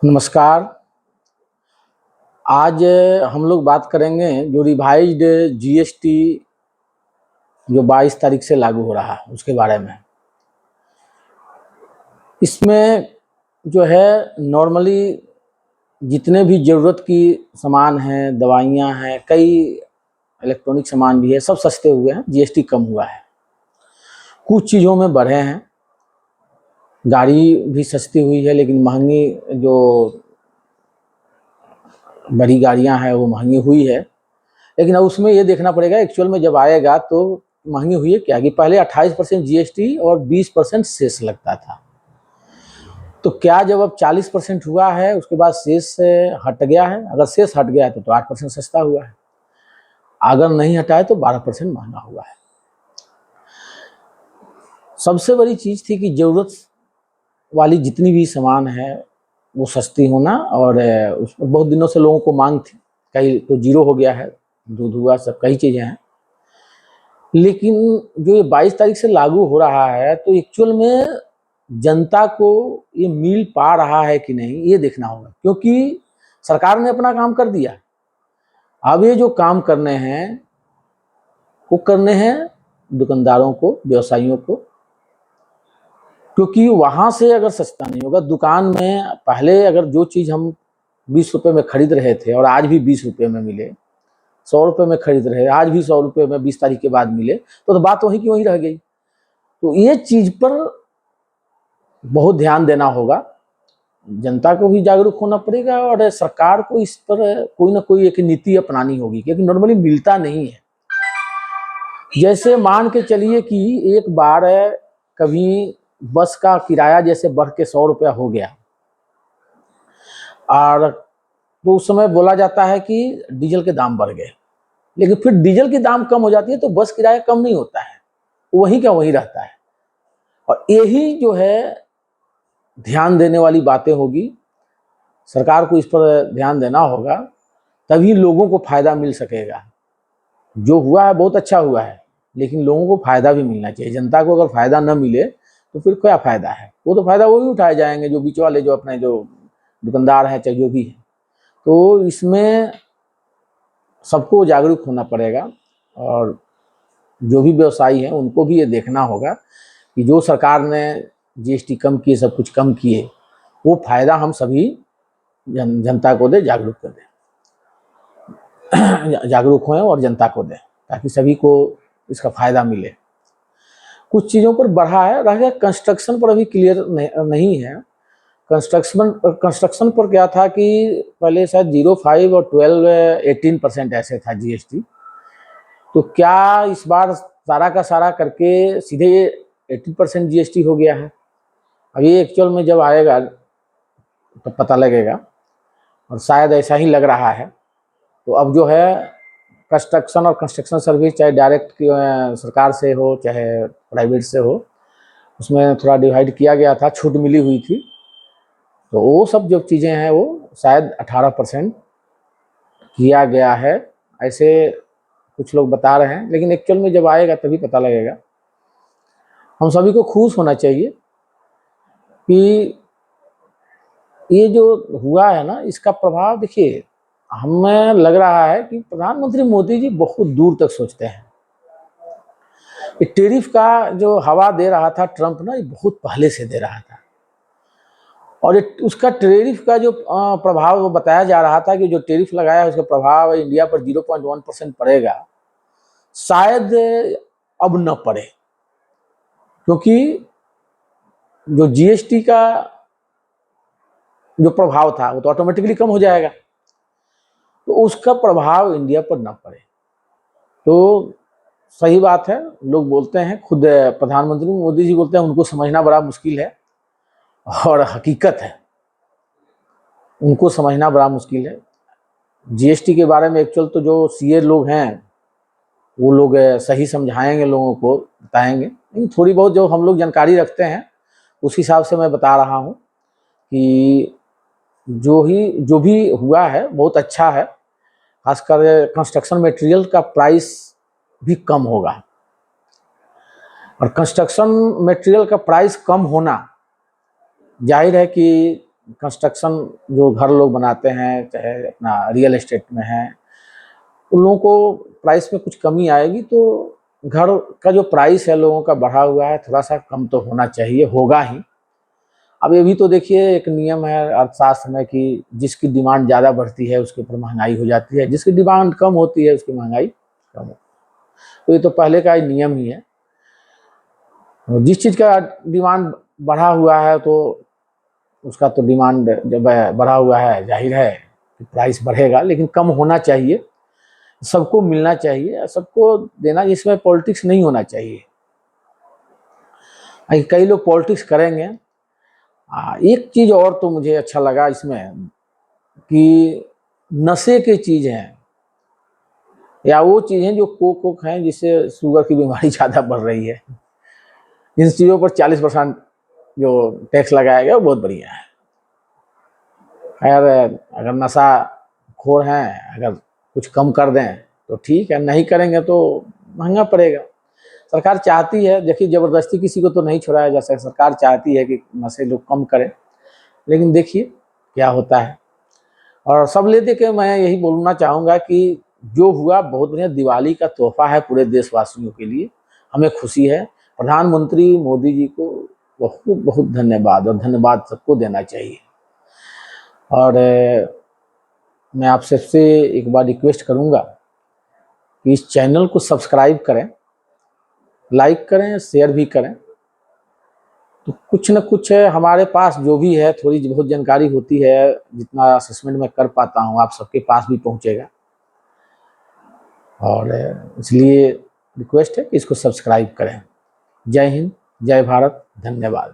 नमस्कार। आज हम लोग बात करेंगे जो रिवाइज्ड जीएसटी जो 22 तारीख से लागू हो रहा है उसके बारे में। इसमें जो है नॉर्मली जितने भी ज़रूरत की सामान हैं, दवाइयाँ हैं, कई इलेक्ट्रॉनिक सामान भी है, सब सस्ते हुए हैं, जीएसटी कम हुआ है। कुछ चीज़ों में बढ़े हैं, गाड़ी भी सस्ती हुई है, लेकिन महंगी जो बड़ी गाड़ियाँ हैं वो महंगी हुई है। लेकिन अब उसमें ये देखना पड़ेगा एक्चुअल में जब आएगा तो महंगी हुई है क्या, कि पहले 28% जीएसटी और 20% सेस लगता था। तो क्या जब अब 40% हुआ है उसके बाद सेस हट गया है? अगर सेस हट गया है तो 8% सस्ता हुआ है, अगर नहीं हटा है तो 12% महंगा हुआ है। सबसे बड़ी चीज़ थी कि ज़रूरत वाली जितनी भी सामान है वो सस्ती होना, और उसमें बहुत दिनों से लोगों को मांग थी। कई तो जीरो हो गया है, दूध हुआ, सब कई चीज़ें हैं। लेकिन जो ये 22 तारीख से लागू हो रहा है तो एक्चुअल में जनता को ये मिल पा रहा है कि नहीं, ये देखना होगा, क्योंकि सरकार ने अपना काम कर दिया। अब ये जो काम करने हैं वो करने हैं दुकानदारों को, व्यवसायियों को, क्योंकि वहां से अगर सस्ता नहीं होगा दुकान में, पहले अगर जो चीज़ हम 20 रुपये में खरीद रहे थे और आज भी 20 रुपये में मिले, 100 रुपये में खरीद रहे आज भी 100 रुपये में 20 तारीख के बाद मिले, तो बात वहीं की वहीं रह गई। तो ये चीज़ पर बहुत ध्यान देना होगा, जनता को भी जागरूक होना पड़ेगा, और सरकार को इस पर कोई ना कोई एक नीति अपनानी होगी, क्योंकि नॉर्मली मिलता नहीं है। जैसे मान के चलिए कि एक बार कभी बस का किराया जैसे बढ़ के 100 रुपया हो गया, और तो उस समय बोला जाता है कि डीजल के दाम बढ़ गए, लेकिन फिर डीजल की दाम कम हो जाती है तो बस किराया कम नहीं होता है, वही का वही रहता है। और यही जो है ध्यान देने वाली बातें होगी, सरकार को इस पर ध्यान देना होगा, तभी लोगों को फायदा मिल सकेगा। जो हुआ है बहुत अच्छा हुआ है, लेकिन लोगों को फायदा भी मिलना चाहिए। जनता को अगर फायदा न मिले तो फिर क्या फायदा है? वो तो फायदा वो ही उठाए जाएंगे जो बीच वाले, जो अपने जो दुकानदार हैं, चाहे जो भी है। तो इसमें सबको जागरूक होना पड़ेगा, और जो भी व्यवसायी हैं उनको भी ये देखना होगा कि जो सरकार ने जीएसटी कम किए, सब कुछ कम किए, वो फायदा हम सभी जनता को दे, जागरूक कर दें, जागरूक हों और जनता को दें, ताकि सभी को इसका फायदा मिले। कुछ चीज़ों पर बढ़ा है, रह गया कंस्ट्रक्शन पर अभी क्लियर नहीं है। कंस्ट्रक्शन पर क्या था कि पहले शायद 0.5 और 18% ऐसे था जीएसटी। तो क्या इस बार सारा का सारा करके सीधे 18% जीएसटी हो गया है? अभी एक्चुअल में जब आएगा तो पता लगेगा, और शायद ऐसा ही लग रहा है। तो अब जो है कंस्ट्रक्शन और कंस्ट्रक्शन सर्विस, चाहे डायरेक्ट सरकार से हो चाहे प्राइवेट से हो, उसमें थोड़ा डिवाइड किया गया था, छूट मिली हुई थी। तो वो सब जो चीज़ें हैं वो शायद 18% किया गया है, ऐसे कुछ लोग बता रहे हैं, लेकिन एक्चुअल में जब आएगा तभी पता लगेगा। हम सभी को खुश होना चाहिए कि ये जो हुआ है ना, इसका प्रभाव देखिए, हमें लग रहा है कि प्रधानमंत्री मोदी जी बहुत दूर तक सोचते हैं। ये टेरिफ का जो हवा दे रहा था ट्रंप ना, ये बहुत पहले से दे रहा था, और उसका टेरिफ का जो प्रभाव वो बताया जा रहा था कि जो टेरिफ लगाया है उसका प्रभाव इंडिया पर 0.1% पड़ेगा, शायद अब न पड़े, क्योंकि जो जीएसटी का जो प्रभाव था वो तो ऑटोमेटिकली कम हो जाएगा, तो उसका प्रभाव इंडिया पर न पड़े। तो सही बात है, लोग बोलते हैं, खुद प्रधानमंत्री मोदी जी बोलते हैं, उनको समझना बड़ा मुश्किल है, और हकीकत है, उनको समझना बड़ा मुश्किल है। जीएसटी के बारे में एक्चुअल तो जो सीए लोग हैं वो लोग सही समझाएंगे, लोगों को बताएंगे, लेकिन थोड़ी बहुत जो हम लोग जानकारी रखते हैं उस हिसाब से मैं बता रहा हूँ कि जो भी हुआ है बहुत अच्छा है। खासकर कंस्ट्रक्शन मटेरियल का प्राइस भी कम होगा, और कंस्ट्रक्शन मटेरियल का प्राइस कम होना जाहिर है कि कंस्ट्रक्शन जो घर लोग बनाते हैं, चाहे अपना रियल एस्टेट में है, उन लोगों को प्राइस में कुछ कमी आएगी तो घर का जो प्राइस है लोगों का बढ़ा हुआ है, थोड़ा सा कम तो होना चाहिए, होगा ही। अब ये भी तो देखिए एक नियम है अर्थशास्त्र में कि जिसकी डिमांड ज़्यादा बढ़ती है उसके ऊपर महंगाई हो जाती है, जिसकी डिमांड कम होती है उसकी महंगाई कम होती है। तो ये तो पहले का ही नियम ही है। जिस चीज़ का डिमांड बढ़ा हुआ है तो उसका तो डिमांड जब बढ़ा हुआ है, जाहिर है कि प्राइस बढ़ेगा, लेकिन कम होना चाहिए, सबको मिलना चाहिए, सबको देना, इसमें पॉलिटिक्स नहीं होना चाहिए। कई लोग पॉलिटिक्स करेंगे। एक चीज़ और तो मुझे अच्छा लगा इसमें कि नशे की चीज़ हैं या वो चीज़ें जो कोक हैं जिससे शुगर की बीमारी ज़्यादा बढ़ रही है, इन चीज़ों पर 40% जो टैक्स लगाया गया वो बहुत बढ़िया है। खैर अगर नशा खोर हैं, अगर कुछ कम कर दें तो ठीक है, नहीं करेंगे तो महंगा पड़ेगा। सरकार चाहती है, देखिए ज़बरदस्ती किसी को तो नहीं छुड़ाया जा सकता, सरकार चाहती है कि नशे लोग कम करें, लेकिन देखिए क्या होता है। और सब ले दे के मैं यही बोलना चाहूँगा कि जो हुआ बहुत बढ़िया, दिवाली का तोहफा है पूरे देशवासियों के लिए, हमें खुशी है। प्रधानमंत्री मोदी जी को बहुत बहुत धन्यवाद, और धन्यवाद सबको देना चाहिए। और मैं आप सबसे एक बार रिक्वेस्ट करूँगा कि इस चैनल को सब्सक्राइब करें, लाइक करें, शेयर भी करें। तो कुछ न कुछ हमारे पास जो भी है थोड़ी बहुत जानकारी होती है, जितना असेसमेंट मैं कर पाता हूँ आप सबके पास भी पहुँचेगा। और इसलिए रिक्वेस्ट है कि इसको सब्सक्राइब करें। जय हिंद, जय भारत, धन्यवाद।